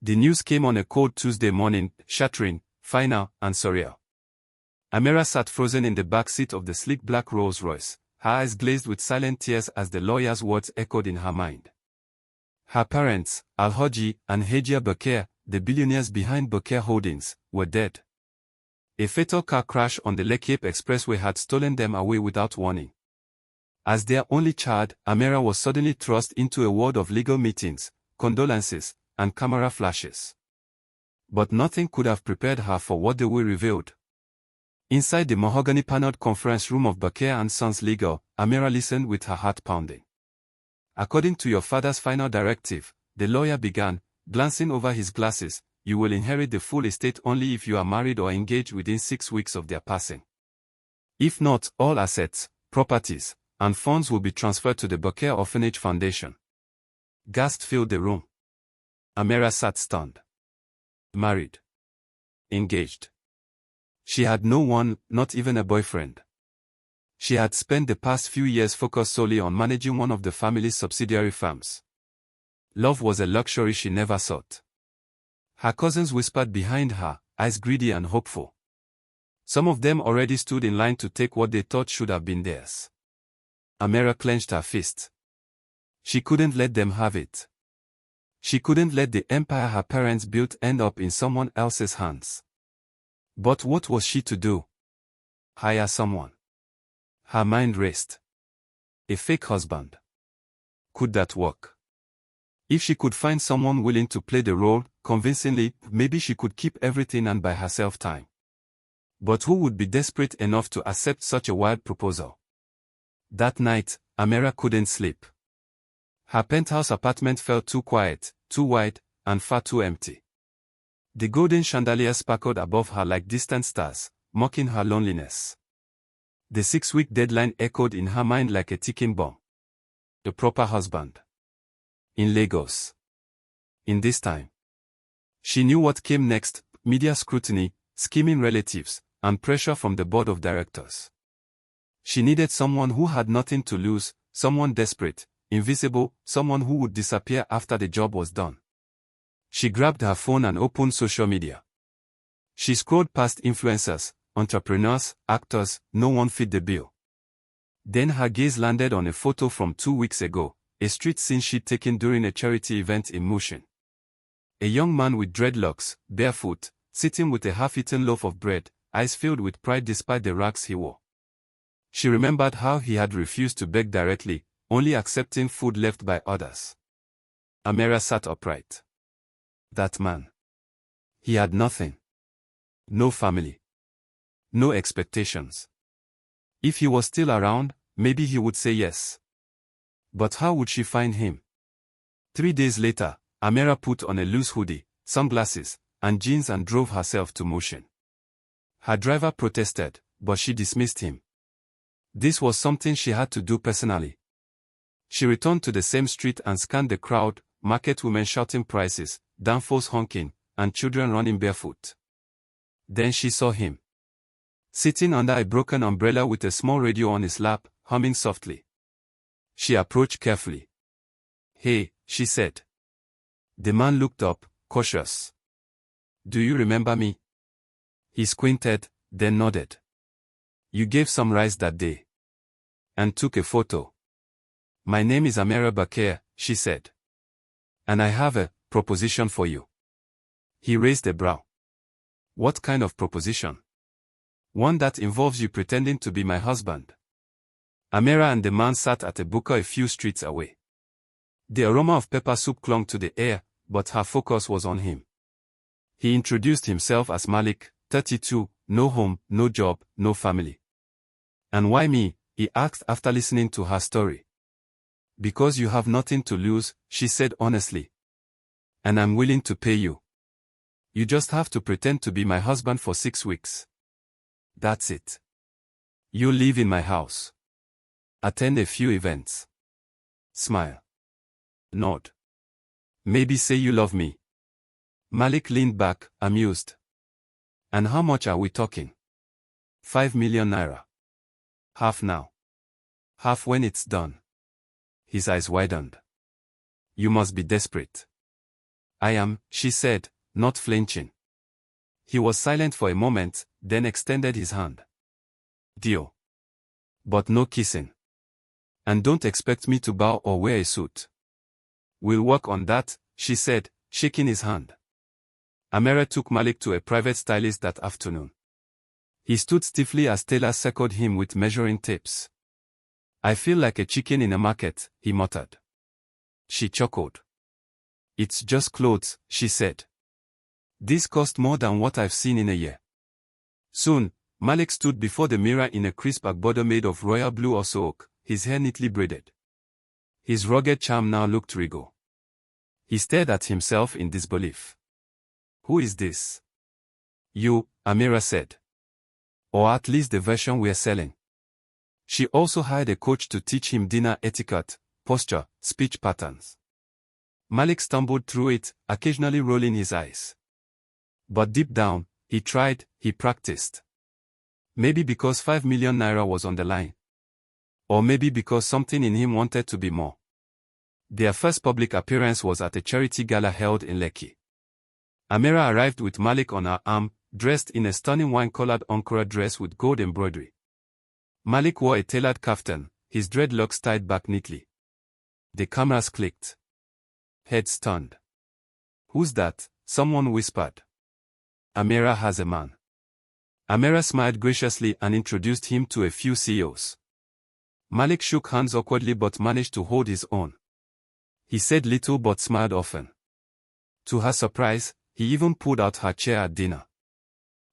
The news came on a cold Tuesday morning, shattering, final, and surreal. Amira sat frozen in the back seat of the sleek black Rolls-Royce, her eyes glazed with silent tears as the lawyer's words echoed in her mind. Her parents, Al-Haji and Hajia Bakr, the billionaires behind Bakr Holdings, were dead. A fatal car crash on the Lekki Expressway had stolen them away without warning. As their only child, Amira was suddenly thrust into a world of legal meetings, condolences, and camera flashes. But nothing could have prepared her for what the will revealed. Inside the mahogany-paneled conference room of Bakr & Sons Legal, Amira listened with her heart pounding. "According to your father's final directive," the lawyer began, glancing over his glasses, "you will inherit the full estate only if you are married or engaged within 6 weeks of their passing. If not, all assets, properties, and funds will be transferred to the Bakr Orphanage Foundation." Gasps filled the room. Amira sat stunned. Married. Engaged. She had no one, not even a boyfriend. She had spent the past few years focused solely on managing one of the family's subsidiary firms. Love was a luxury she never sought. Her cousins whispered behind her, eyes greedy and hopeful. Some of them already stood in line to take what they thought should have been theirs. Amira clenched her fist. She couldn't let them have it. She couldn't let the empire her parents built end up in someone else's hands. But what was she to do? Hire someone. Her mind raced. A fake husband. Could that work? If she could find someone willing to play the role convincingly, maybe she could keep everything and buy herself time. But who would be desperate enough to accept such a wild proposal? That night, Amira couldn't sleep. Her penthouse apartment felt too quiet, too wide, and far too empty. The golden chandelier sparkled above her like distant stars, mocking her loneliness. The 6-week deadline echoed in her mind like a ticking bomb. The proper husband. In Lagos. In this time. She knew what came next: media scrutiny, scheming relatives, and pressure from the board of directors. She needed someone who had nothing to lose, someone desperate, invisible, someone who would disappear after the job was done. She grabbed her phone and opened social media. She scrolled past influencers, entrepreneurs, actors, no one fit the bill. Then her gaze landed on a photo from 2 weeks ago, a street scene she'd taken during a charity event in Mushin. A young man with dreadlocks, barefoot, sitting with a half-eaten loaf of bread, eyes filled with pride despite the rags he wore. She remembered how he had refused to beg directly, only accepting food left by others. Amira sat upright. That man. He had nothing. No family. No expectations. If he was still around, maybe he would say yes. But how would she find him? 3 days later, Amira put on a loose hoodie, sunglasses, and jeans and drove herself to Mushin. Her driver protested, but she dismissed him. This was something she had to do personally. She returned to the same street and scanned the crowd, market women shouting prices, danfos honking, and children running barefoot. Then she saw him. Sitting under a broken umbrella with a small radio on his lap, humming softly. She approached carefully. "Hey," she said. The man looked up, cautious. "Do you remember me?" He squinted, then nodded. "You gave some rice that day." And took a photo. "My name is Amira Bakr," she said. "And I have a proposition for you." He raised a brow. "What kind of proposition?" "One that involves you pretending to be my husband." Amira and the man sat at a buka a few streets away. The aroma of pepper soup clung to the air, but her focus was on him. He introduced himself as Malik, 32, no home, no job, no family. "And why me?" he asked after listening to her story. "Because you have nothing to lose," she said honestly. "And I'm willing to pay you. You just have to pretend to be my husband for 6 weeks. That's it. You'll live in my house. Attend a few events. Smile. Nod. Maybe say you love me." Malik leaned back, amused. "And how much are we talking?" 5 million naira. Half now. Half when it's done." His eyes widened. "You must be desperate." I am, she said, not flinching. He was silent for a moment, then extended his hand. Dio. But no kissing. And don't expect me to bow or wear a suit. We'll work on that, she said, shaking his hand. Amira took Malik to a private stylist that afternoon. He stood stiffly as Taylor circled him with measuring tapes. I feel like a chicken in a market, he muttered. She chuckled. It's just clothes, she said. This cost more than what I've seen in a year. Soon, Malik stood before the mirror in a crisp agbada made of royal blue or oak, his hair neatly braided. His rugged charm now looked regal. He stared at himself in disbelief. Who is this? You, Amira said. Or at least the version we're selling. She also hired a coach to teach him dinner etiquette, posture, speech patterns. Malik stumbled through it, occasionally rolling his eyes. But deep down, he tried, he practiced. Maybe because 5 million naira was on the line. Or maybe because something in him wanted to be more. Their first public appearance was at a charity gala held in Lekki. Amira arrived with Malik on her arm, dressed in a stunning wine-colored Ankara dress with gold embroidery. Malik wore a tailored kaftan, his dreadlocks tied back neatly. The cameras clicked. Heads turned. Who's that? Someone whispered. Amira has a man. Amira smiled graciously and introduced him to a few CEOs. Malik shook hands awkwardly but managed to hold his own. He said little but smiled often. To her surprise, he even pulled out her chair at dinner.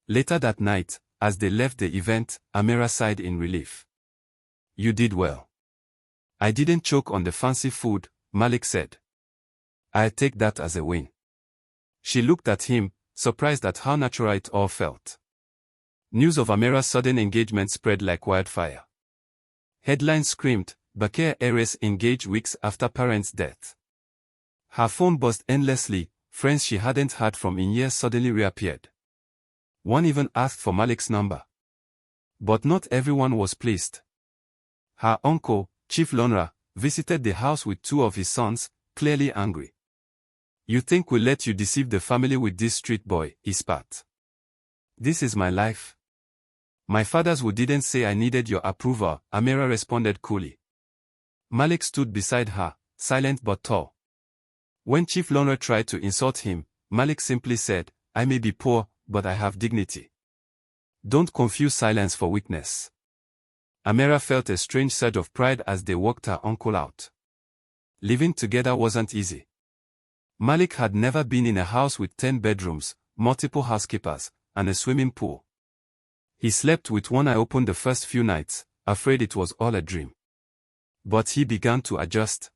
Later that night, as they left the event, Amira sighed in relief. You did well. I didn't choke on the fancy food, Malik said. I take that as a win. She looked at him, surprised at how natural it all felt. News of Amira's sudden engagement spread like wildfire. Headlines screamed, Bakir heiress engaged weeks after parents' death. Her phone buzzed endlessly, friends she hadn't heard from in years suddenly reappeared. One even asked for Malik's number. But not everyone was pleased. Her uncle, Chief Lonra, visited the house with 2 of his sons, clearly angry. You think we'll let you deceive the family with this street boy, he spat. This is my life. My fathers who didn't say I needed your approval, Amira responded coolly. Malik stood beside her, silent but tall. When Chief Lonra tried to insult him, Malik simply said, I may be poor, but I have dignity. Don't confuse silence for weakness. Amira felt a strange surge of pride as they walked her uncle out. Living together wasn't easy. Malik had never been in a house with 10 bedrooms, multiple housekeepers, and a swimming pool. He slept with one eye open the first few nights, afraid it was all a dream. But he began to adjust.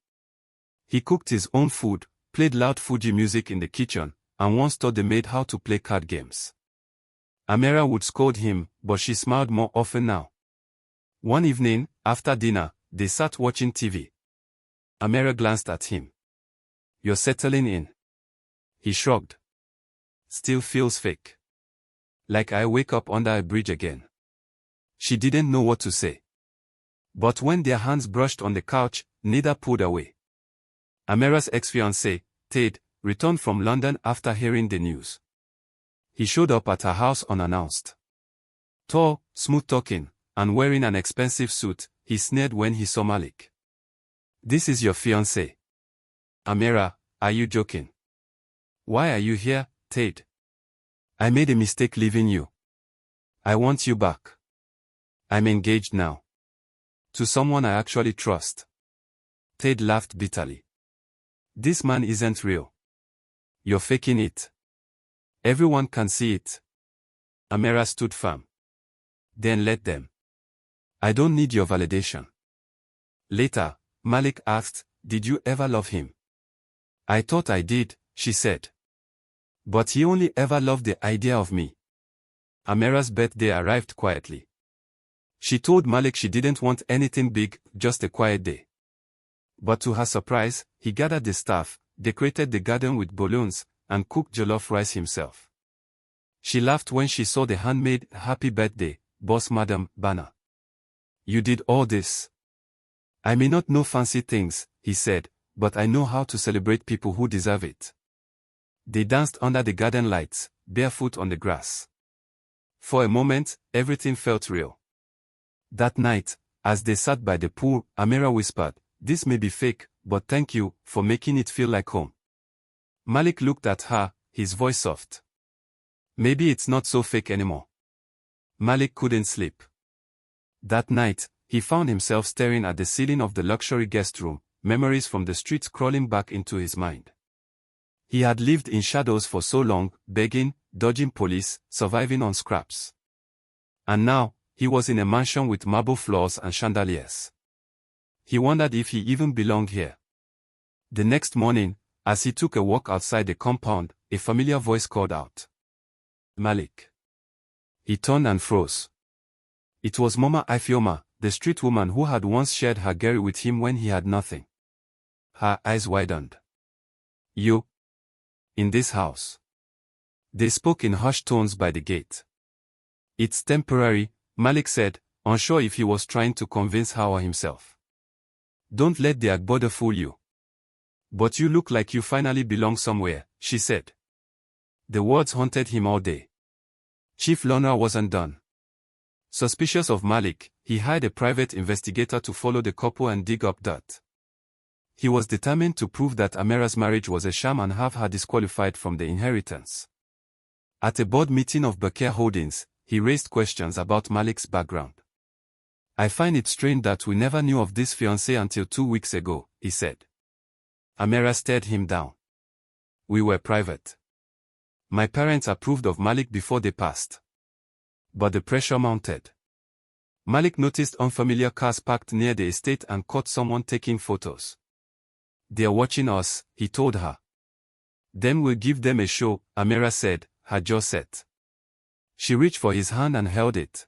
He cooked his own food, played loud Fuji music in the kitchen, and once taught the maid how to play card games. Amira would scold him, but she smiled more often now. One evening, after dinner, they sat watching TV. Amira glanced at him. You're settling in. He shrugged. Still feels fake. Like I wake up under a bridge again. She didn't know what to say. But when their hands brushed on the couch, neither pulled away. Amira's ex-fiancé, Ted, returned from London after hearing the news. He showed up at her house unannounced. Tall, smooth-talking, and wearing an expensive suit, he sneered when he saw Malik. This is your fiancé. Amira, are you joking? Why are you here, Ted? I made a mistake leaving you. I want you back. I'm engaged now. To someone I actually trust. Ted laughed bitterly. This man isn't real. You're faking it. Everyone can see it. Amira stood firm. Then let them. I don't need your validation. Later, Malik asked, did you ever love him? I thought I did, she said. But he only ever loved the idea of me. Amira's birthday arrived quietly. She told Malik she didn't want anything big, just a quiet day. But to her surprise, he gathered the staff, decorated the garden with balloons, and cooked jollof rice himself. She laughed when she saw the handmade "Happy Birthday, Boss Madam" banner. You did all this. I may not know fancy things, he said, but I know how to celebrate people who deserve it. They danced under the garden lights, barefoot on the grass. For a moment, everything felt real. That night, as they sat by the pool, Amira whispered, "This may be fake, but thank you for making it feel like home." Malik looked at her, his voice soft. "Maybe it's not so fake anymore." Malik couldn't sleep. That night, he found himself staring at the ceiling of the luxury guest room, memories from the streets crawling back into his mind. He had lived in shadows for so long, begging, dodging police, surviving on scraps. And now, he was in a mansion with marble floors and chandeliers. He wondered if he even belonged here. The next morning, as he took a walk outside the compound, a familiar voice called out, "Malik." He turned and froze. It was Mama Ifeoma, the street woman who had once shared her gari with him when he had nothing. Her eyes widened. "You? In this house?" They spoke in hushed tones by the gate. "It's temporary," Malik said, unsure if he was trying to convince her or himself. "Don't let the Agboda fool you." "But you look like you finally belong somewhere," she said. The words haunted him all day. Chief Lorna wasn't done. Suspicious of Malik, he hired a private investigator to follow the couple and dig up dirt. He was determined to prove that Amira's marriage was a sham and have her disqualified from the inheritance. At a board meeting of Beggar Holdings, he raised questions about Malik's background. "I find it strange that we never knew of this fiancé until 2 weeks ago," he said. Amira stared him down. "We were private. My parents approved of Malik before they passed." But the pressure mounted. Malik noticed unfamiliar cars parked near the estate and caught someone taking photos. "They're watching us," he told her. "Then we'll give them a show," Amira said, her jaw set. She reached for his hand and held it.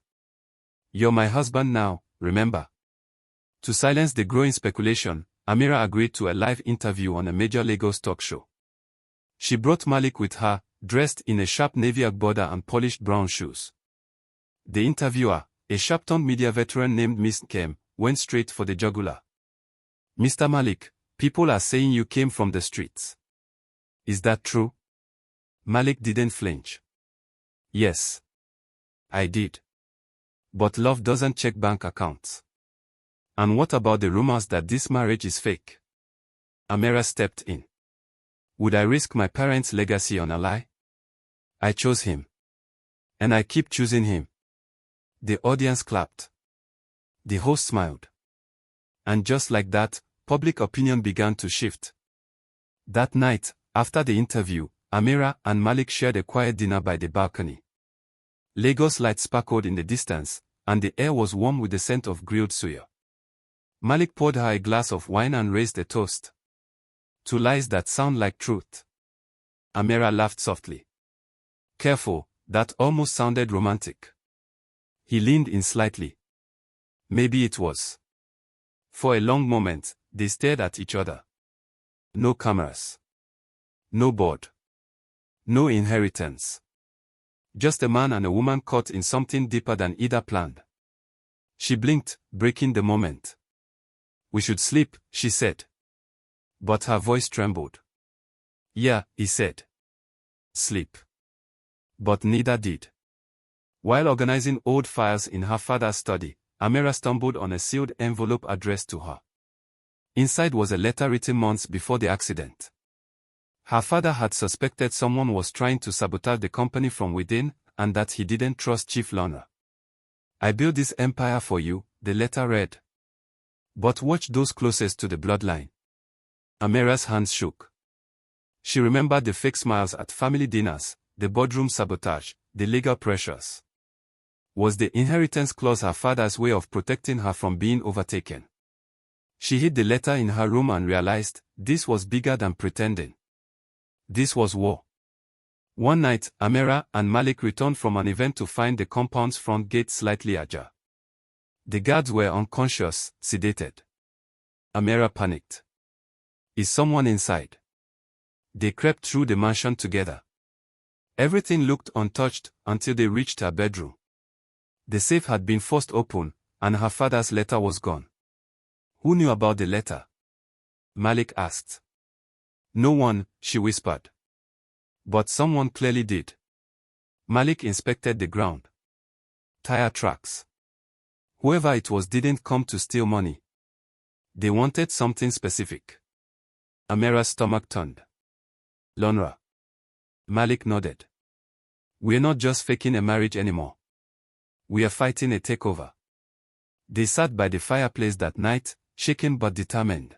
"You're my husband now, remember?" To silence the growing speculation, Amira agreed to a live interview on a major Lagos talk show. She brought Malik with her, dressed in a sharp navy agbada and polished brown shoes. The interviewer, a sharp-tongued media veteran named Miss Kem, went straight for the jugular. "Mr. Malik, people are saying you came from the streets. Is that true?" Malik didn't flinch. "Yes. I did. But love doesn't check bank accounts." "And what about the rumors that this marriage is fake?" Amira stepped in. "Would I risk my parents' legacy on a lie? I chose him. And I keep choosing him." The audience clapped. The host smiled. And just like that, public opinion began to shift. That night, after the interview, Amira and Malik shared a quiet dinner by the balcony. Lagos lights sparkled in the distance, and the air was warm with the scent of grilled suya. Malik poured her a glass of wine and raised a toast. "To lies that sound like truth." Amira laughed softly. "Careful, that almost sounded romantic." He leaned in slightly. Maybe it was. For a long moment, they stared at each other. No cameras. No board. No inheritance. Just a man and a woman caught in something deeper than either planned. She blinked, breaking the moment. "We should sleep," she said. But her voice trembled. "Yeah," he said. "Sleep." But neither did. While organizing old files in her father's study, Amira stumbled on a sealed envelope addressed to her. Inside was a letter written months before the accident. Her father had suspected someone was trying to sabotage the company from within, and that he didn't trust Chief Lorna. "I built this empire for you," the letter read. "But watch those closest to the bloodline." Amira's hands shook. She remembered the fake smiles at family dinners, the boardroom sabotage, the legal pressures. Was the inheritance clause her father's way of protecting her from being overtaken? She hid the letter in her room and realized, this was bigger than pretending. This was war. One night, Amira and Malik returned from an event to find the compound's front gate slightly ajar. The guards were unconscious, sedated. Amira panicked. "Is someone inside?" They crept through the mansion together. Everything looked untouched until they reached her bedroom. The safe had been forced open, and her father's letter was gone. "Who knew about the letter?" Malik asked. "No one," she whispered. But someone clearly did. Malik inspected the ground. Tire tracks. Whoever it was didn't come to steal money. They wanted something specific. Amira's stomach turned. Lonra. Malik nodded. We're not just faking a marriage anymore. We are fighting a takeover. They sat by the fireplace that night, shaken but determined.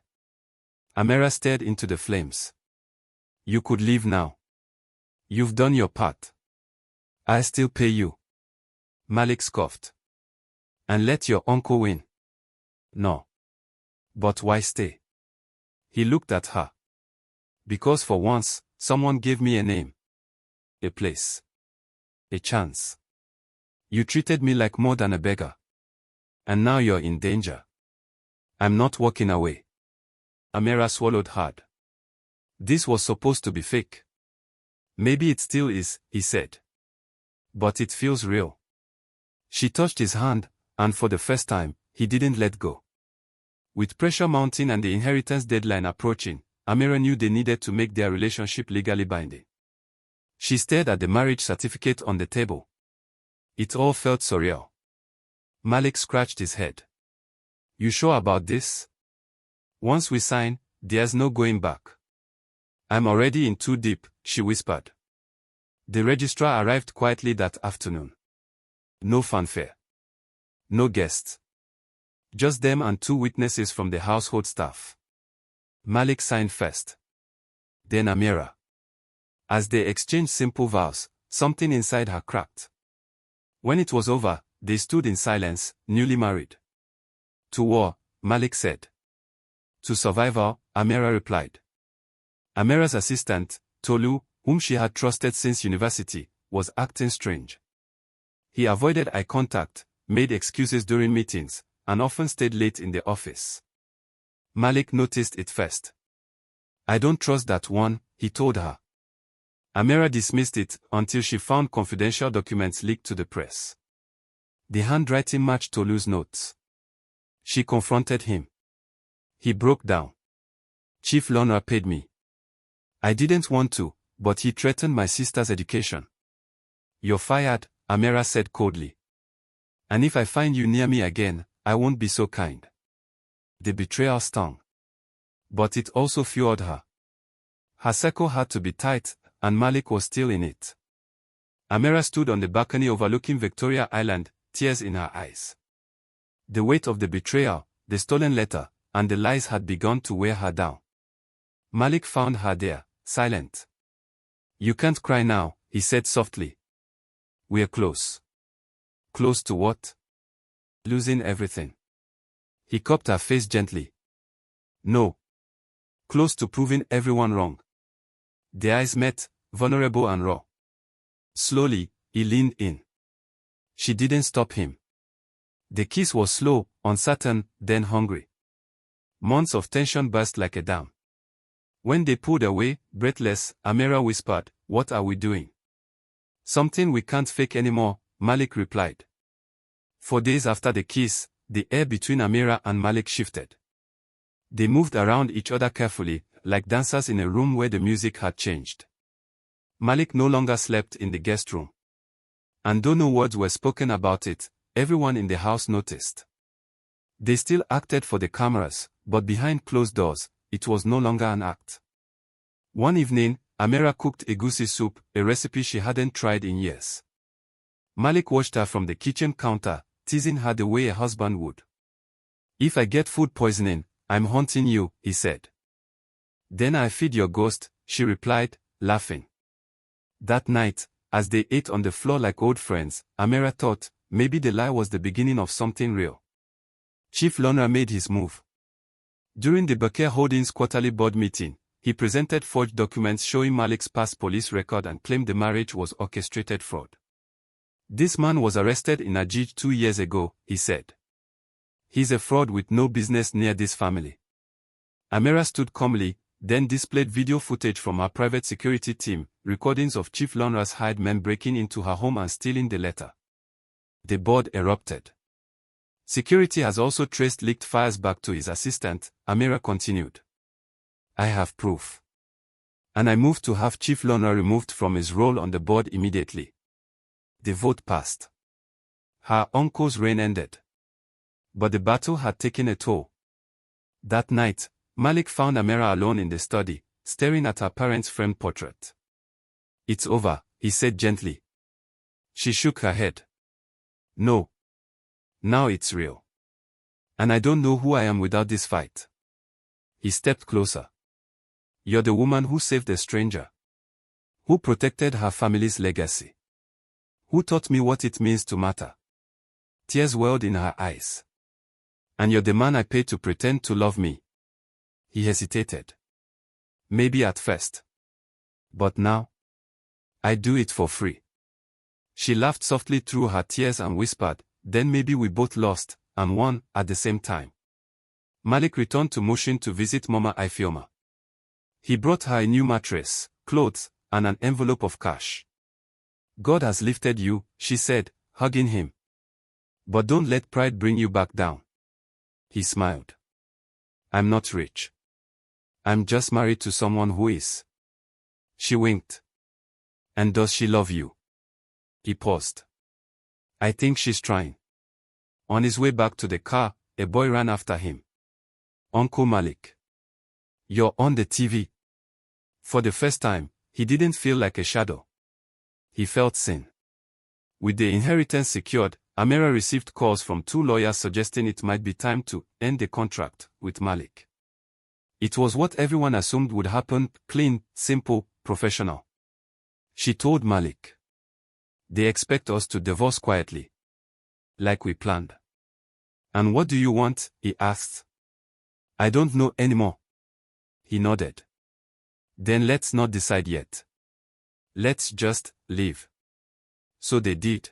Amira stared into the flames. You could leave now. You've done your part. I still pay you. Malik scoffed. And let your uncle win. No. But why stay? He looked at her. Because for once, someone gave me a name. A place. A chance. You treated me like more than a beggar. And now you're in danger. I'm not walking away. Amira swallowed hard. This was supposed to be fake. Maybe it still is, he said. But it feels real. She touched his hand, and for the first time, he didn't let go. With pressure mounting and the inheritance deadline approaching, Amira knew they needed to make their relationship legally binding. She stared at the marriage certificate on the table. It all felt surreal. Malik scratched his head. You sure about this? Once we sign, there's no going back. I'm already in too deep, she whispered. The registrar arrived quietly that afternoon. No fanfare. No guests. Just them and 2 witnesses from the household staff. Malik signed first. Then Amira. As they exchanged simple vows, something inside her cracked. When it was over, they stood in silence, newly married. To war, Malik said. To survival, Amira replied. Amira's assistant, Tolu, whom she had trusted since university, was acting strange. He avoided eye contact, made excuses during meetings, and often stayed late in the office. Malik noticed it first. I don't trust that one, he told her. Amira dismissed it until she found confidential documents leaked to the press. The handwriting matched Tolu's notes. She confronted him. He broke down. Chief Lonra paid me. I didn't want to, but he threatened my sister's education. You're fired, Amira said coldly. And if I find you near me again, I won't be so kind. The betrayal stung. But it also fueled her. Her circle had to be tight, and Malik was still in it. Amira stood on the balcony overlooking Victoria Island, tears in her eyes. The weight of the betrayal, the stolen letter, and the lies had begun to wear her down. Malik found her there, silent. You can't cry now, he said softly. We're close. Close to what? Losing everything. He cupped her face gently. No. Close to proving everyone wrong. Their eyes met, vulnerable and raw. Slowly, he leaned in. She didn't stop him. The kiss was slow, uncertain, then hungry. Months of tension burst like a dam. When they pulled away, breathless, Amira whispered, What are we doing? Something we can't fake anymore, Malik replied. For days after the kiss, the air between Amira and Malik shifted. They moved around each other carefully, like dancers in a room where the music had changed. Malik no longer slept in the guest room. And though no words were spoken about it, everyone in the house noticed. They still acted for the cameras, but behind closed doors, it was no longer an act. One evening, Amira cooked egusi soup, a recipe she hadn't tried in years. Malik watched her from the kitchen counter, teasing her the way a husband would. If I get food poisoning, I'm haunting you, he said. Then I feed your ghost, she replied, laughing. That night, as they ate on the floor like old friends, Amira thought, maybe the lie was the beginning of something real. Chief Lonra made his move. During the Becker Holdings quarterly board meeting, he presented forged documents showing Malik's past police record and claimed the marriage was orchestrated fraud. This man was arrested in Ajij 2 years ago, he said. He's a fraud with no business near this family. Amira stood calmly, then displayed video footage from her private security team, recordings of Chief Lonra's hired men breaking into her home and stealing the letter. The board erupted. Security has also traced leaked files back to his assistant, Amira continued. I have proof. And I moved to have Chief Lorna removed from his role on the board immediately. The vote passed. Her uncle's reign ended. But the battle had taken a toll. That night, Malik found Amira alone in the study, staring at her parents' framed portrait. "It's over," he said gently. She shook her head. "No. Now it's real. And I don't know who I am without this fight." He stepped closer. "You're the woman who saved a stranger. Who protected her family's legacy. Who taught me what it means to matter." Tears welled in her eyes. "And you're the man I paid to pretend to love me." He hesitated. "Maybe at first. But now? I do it for free." She laughed softly through her tears and whispered, "Then maybe we both lost, and won, at the same time." Malik returned to Mushin to visit Mama Ifioma. He brought her a new mattress, clothes, and an envelope of cash. "God has lifted you," she said, hugging him. "But don't let pride bring you back down." He smiled. "I'm not rich. I'm just married to someone who is." She winked. "And does she love you?" He paused. "I think she's trying." On his way back to the car, a boy ran after him. "Uncle Malik. You're on the TV." For the first time, he didn't feel like a shadow. He felt seen. With the inheritance secured, Amira received calls from 2 lawyers suggesting it might be time to end the contract with Malik. It was what everyone assumed would happen: clean, simple, professional. She told Malik. "They expect us to divorce quietly. Like we planned." "And what do you want?" he asked. "I don't know anymore." He nodded. "Then let's not decide yet. Let's just leave." So they did.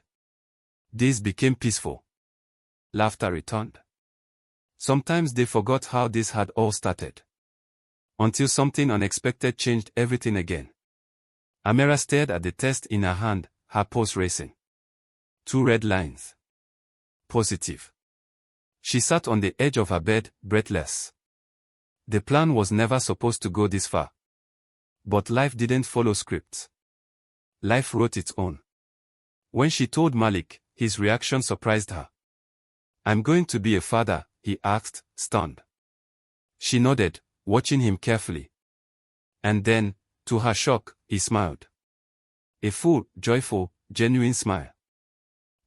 Days became peaceful. Laughter returned. Sometimes they forgot how this had all started. Until something unexpected changed everything again. Amira stared at the test in her hand, her pulse racing. 2 red lines. Positive. She sat on the edge of her bed, breathless. The plan was never supposed to go this far. But life didn't follow scripts. Life wrote its own. When she told Malik, his reaction surprised her. "I'm going to be a father?" he asked, stunned. She nodded, watching him carefully. And then, to her shock, he smiled. A full, joyful, genuine smile.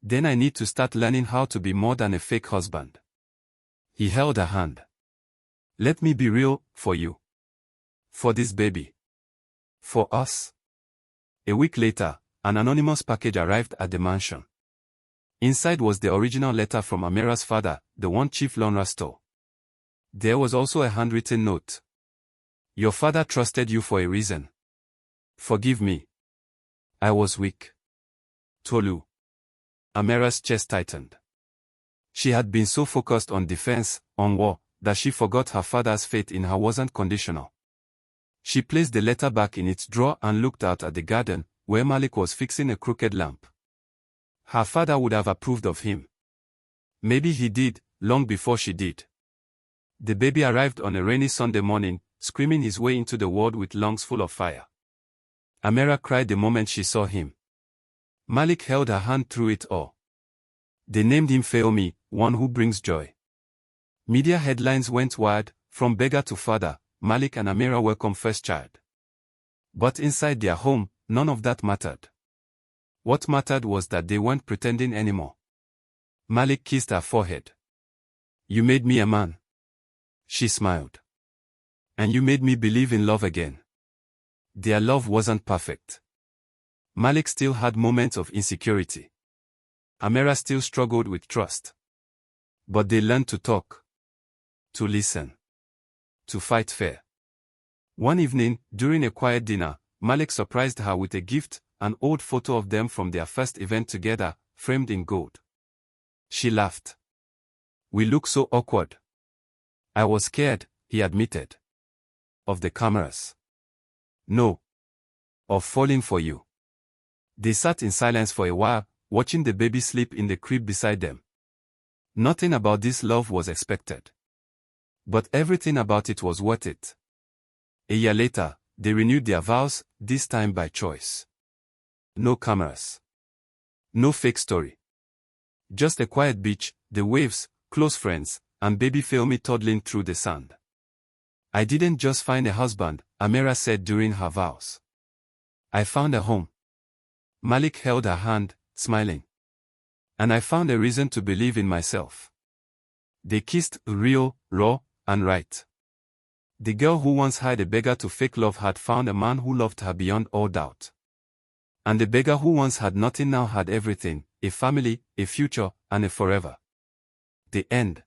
"Then I need to start learning how to be more than a fake husband." He held her hand. "Let me be real, for you. For this baby. For us." A week later, an anonymous package arrived at the mansion. Inside was the original letter from Amira's father, the one Chief Lorna stole. There was also a handwritten note. "Your father trusted you for a reason. Forgive me. I was weak." Tolu. Amira's chest tightened. She had been so focused on defense, on war, that she forgot her father's faith in her wasn't conditional. She placed the letter back in its drawer and looked out at the garden, where Malik was fixing a crooked lamp. Her father would have approved of him. Maybe he did, long before she did. The baby arrived on a rainy Sunday morning, screaming his way into the world with lungs full of fire. Amira cried the moment she saw him. Malik held her hand through it all. They named him Feomi, one who brings joy. Media headlines went wild, from beggar to father, Malik and Amira welcome first child. But inside their home, none of that mattered. What mattered was that they weren't pretending anymore. Malik kissed her forehead. "You made me a man." She smiled. "And you made me believe in love again." Their love wasn't perfect. Malik still had moments of insecurity. Amira still struggled with trust. But they learned to talk. To listen. To fight fair. One evening, during a quiet dinner, Malik surprised her with a gift, an old photo of them from their first event together, framed in gold. She laughed. "We look so awkward." "I was scared," he admitted. "Of the cameras." "No. Of falling for you." They sat in silence for a while, watching the baby sleep in the crib beside them. Nothing about this love was expected. But everything about it was worth it. A year later, They renewed their vows, this time by choice. No cameras. No fake story. Just a quiet beach, the waves, close friends, and baby Filmy toddling through the sand. I didn't just find a husband, Amira said during her vows. I found a home. Malik held her hand, smiling. And I found a reason to believe in myself. They kissed, real, raw, and right. The girl who once hired a beggar to fake love had found a man who loved her beyond all doubt. And the beggar who once had nothing now had everything, a family, a future, and a forever. The end.